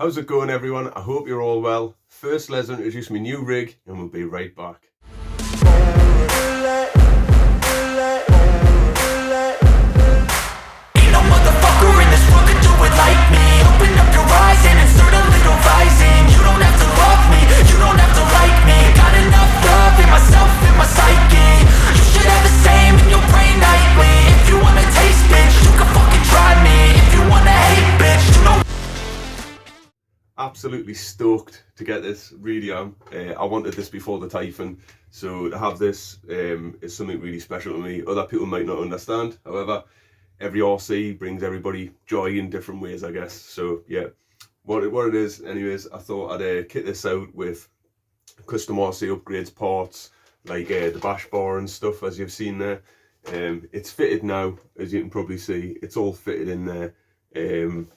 How's it going, everyone? I hope you're all well. First, let's introduce my new rig and we'll be right back. Ain't no motherfucker in this world could do it like me. Open up your eyes and insert a little rising. You don't have to love me, you don't have to like me. Got enough love in myself, in my psyche. You should have the same in your brain nightly. If you wanna taste, bitch, you can fucking try me. If you wanna hate, bitch, you know. Absolutely stoked to get this, really am. I wanted this before the Typhon, so to have this is something really special to me. Other people might not understand, however, every RC brings everybody joy in different ways, I guess. So yeah, what it is anyways, I thought I'd kit this out with custom RC upgrades parts, like the bash bar and stuff, as you've seen there. It's fitted now, as you can probably see. It's all fitted in there.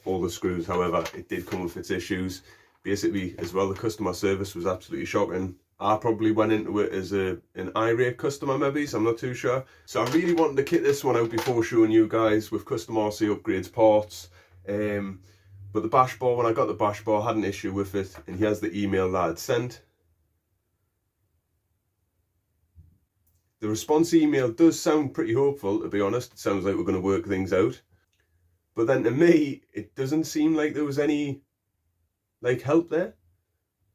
All the screws, however, it did come with its issues. Basically, as well, the customer service was absolutely shocking. I probably went into it as an irate customer, maybe, so I'm not too sure. So I really wanted to kit this one out before showing you guys with custom RC upgrades parts. But the bash bar, when I got the bash bar, I had an issue with it, and here's the email that I'd sent. The response email does sound pretty hopeful, to be honest. It sounds like we're going to work things out. But then to me, it doesn't seem like there was any help there.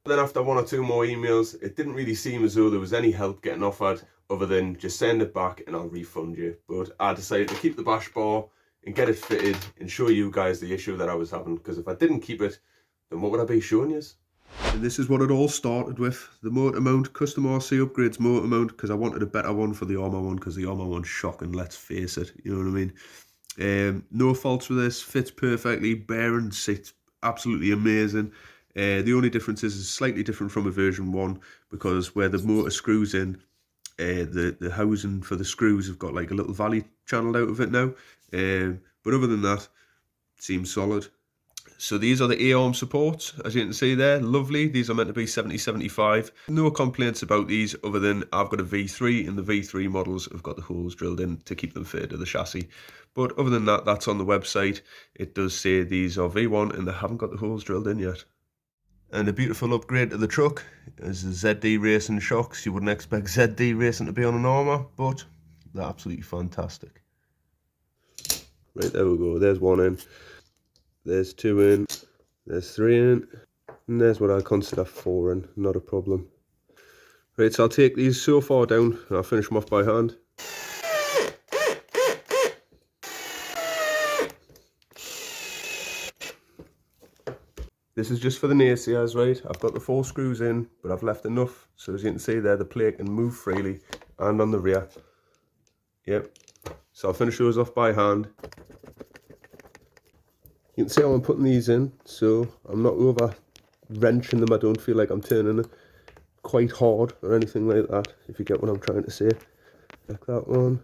Then after one or two more emails, it didn't really seem as though there was any help getting offered other than just send it back and I'll refund you. But I decided to keep the bash bar and get it fitted and show you guys the issue that I was having. Because if I didn't keep it, then what would I be showing you? And this is what it all started with, the motor mount, custom RC upgrades motor mount, because I wanted a better one for the armour one, because the armour one's shocking, let's face it, you know what I mean? No faults with this, fits perfectly, bearing sits absolutely amazing. The only difference is it's slightly different from a version 1, because where the motor screws in, the housing for the screws have got like a little valley channeled out of it now. But other than that, it seems solid. So these are the A-arm supports, as you can see there, lovely. These are meant to be 70-75. No complaints about these other than I've got a V3 and the V3 models have got the holes drilled in to keep them fitted to the chassis. But other than that, that's on the website. It does say these are V1 and they haven't got the holes drilled in yet. And a beautiful upgrade to the truck is the ZD Racing shocks. You wouldn't expect ZD Racing to be on an armour, but they're absolutely fantastic. Right, there we go. There's one in. There's 2 in, there's 3 in, and there's what I consider 4 in, not a problem. Right, so I'll take these so far down and I'll finish them off by hand. This is just for the naysayers, right? I've got the 4 screws in, but I've left enough, so as you can see there, the plate can move freely, and on the rear. Yep, so I'll finish those off by hand. You can see how I'm putting these in, so I'm not over wrenching them. I don't feel like I'm turning it quite hard or anything like that, if you get what I'm trying to say. Check that one,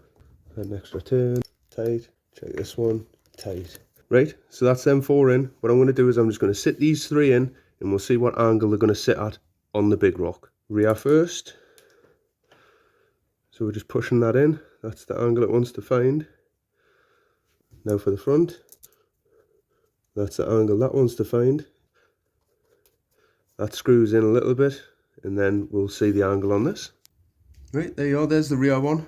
an extra turn, tight, check this one, tight. Right, so that's them 4 in. What I'm going to do is I'm just going to sit these 3 in and we'll see what angle they're going to sit at on the big rock. Rear first. So we're just pushing that in. That's the angle it wants to find. Now for the front. That's the angle that wants to find. That screws in a little bit and then we'll see the angle on this. Right, there you are, there's the rear one.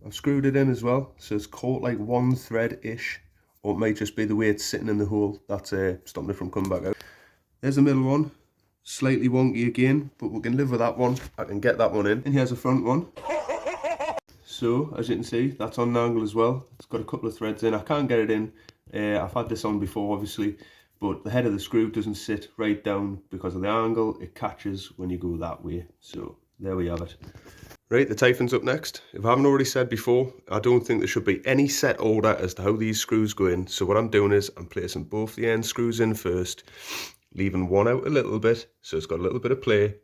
I've screwed it in as well, so it's caught like 1 thread-ish, or it might just be the way it's sitting in the hole that's stopping it from coming back out. There's the middle one, slightly wonky again, but we can live with that one. I can get that one in. And here's the front one. So, as you can see, that's on an angle as well. It's got a couple of threads in. I can't get it in. I've had this on before, obviously, but the head of the screw doesn't sit right down because of the angle. It catches when you go that way. So, there we have it. Right, the Typhon's up next. If I haven't already said before, I don't think there should be any set order as to how these screws go in. So what I'm doing is I'm placing both the end screws in first, leaving one out a little bit, so it's got a little bit of play,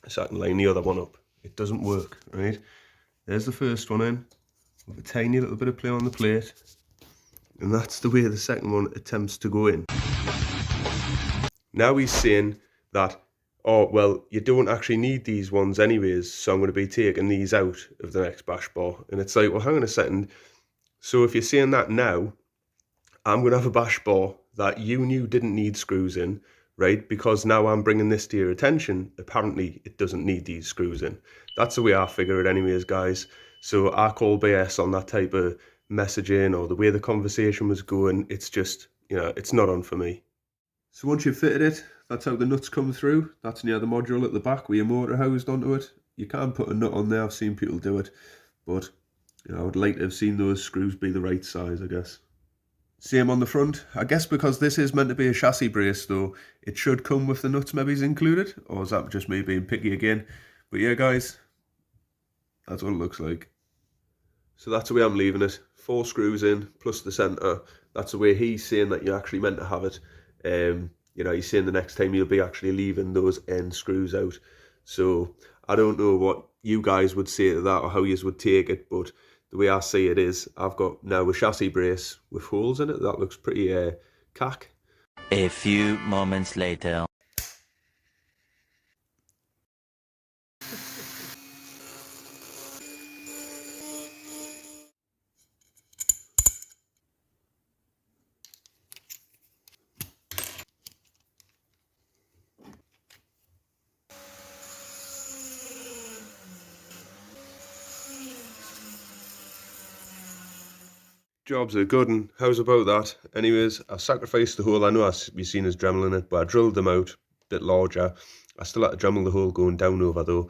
so I can line the other one up. It doesn't work, right? There's the first one in, with a tiny little bit of play on the plate, and that's the way the second one attempts to go in. Now he's saying that, oh, well, you don't actually need these ones anyways, so I'm going to be taking these out of the next bash bar. And it's like, well, hang on a second. So if you're saying that now, I'm going to have a bash bar that you knew didn't need screws in, right? Because now I'm bringing this to your attention, apparently it doesn't need these screws in. That's the way I figure it anyways, guys. So I call BS on that type of messaging or the way the conversation was going. It's just, you know, it's not on for me. So once you've fitted it, that's how the nuts come through. That's near the module at the back with your motor housed onto it. You can put a nut on there, I've seen people do it, but you know, I would like to have seen those screws be the right size, I guess. Same on the front. I guess because this is meant to be a chassis brace though, it should come with the nuts maybe included, or is that just me being picky again? But yeah guys, that's what it looks like. So that's the way I'm leaving it. 4 screws in, plus the centre. That's the way he's saying that you're actually meant to have it. You know, he's saying the next time you'll be actually leaving those end screws out. So I don't know what you guys would say to that or how you would take it, but the way I see it is I've got now a chassis brace with holes in it. That looks pretty cack. A few moments later. Job's a good one. How's about that? Anyways, I sacrificed the hole. I know you've seen us dremeling it, but I drilled them out a bit larger. I still had to dremel the hole going down over though.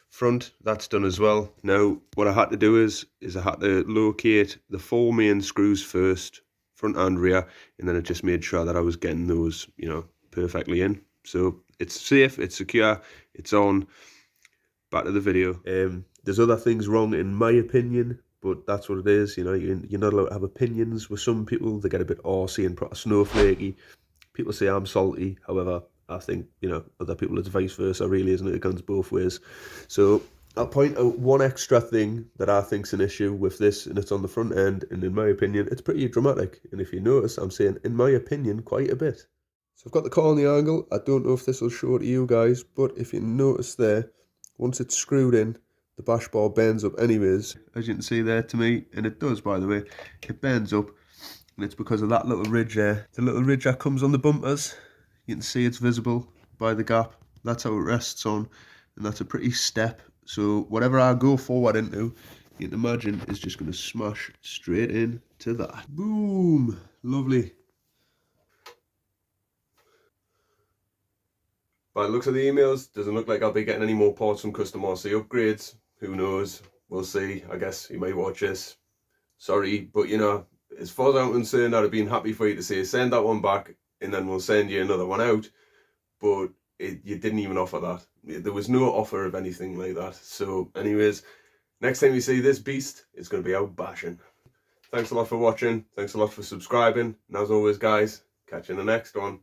Front, that's done as well. Now, what I had to do is I had to locate the 4 main screws first, front and rear, and then I just made sure that I was getting those, you know, perfectly in. So it's safe, it's secure, it's on. Back to the video. There's other things wrong in my opinion, but that's what it is. You know, you're not allowed to have opinions with some people. They get a bit arsey and snowflakey. People say I'm salty. However, I think, you know, other people it's vice versa, really, isn't it? It goes both ways. So I'll point out one extra thing that I think's an issue with this, and it's on the front end, and in my opinion, it's pretty dramatic. And if you notice, I'm saying, in my opinion, quite a bit. So I've got the car on the angle. I don't know if this will show to you guys, but if you notice there, once it's screwed in, the bash bar bends up anyways, as you can see there to me, and it does, by the way, it bends up, and it's because of that little ridge there. The little ridge that comes on the bumpers, you can see it's visible by the gap. That's how it rests on, and that's a pretty step. So whatever I go forward into, you can imagine is just going to smash straight in to that. Boom! Lovely. By the looks of the emails, doesn't look like I'll be getting any more parts from Custom RC upgrades. Who knows? We'll see. I guess you may watch this. Sorry, but you know, as far as I'm concerned, I'd have been happy for you to say, send that one back and then we'll send you another one out. But you didn't even offer that. There was no offer of anything like that. So anyways, next time you see this beast, it's going to be out bashing. Thanks a lot for watching. Thanks a lot for subscribing. And as always, guys, catch you in the next one.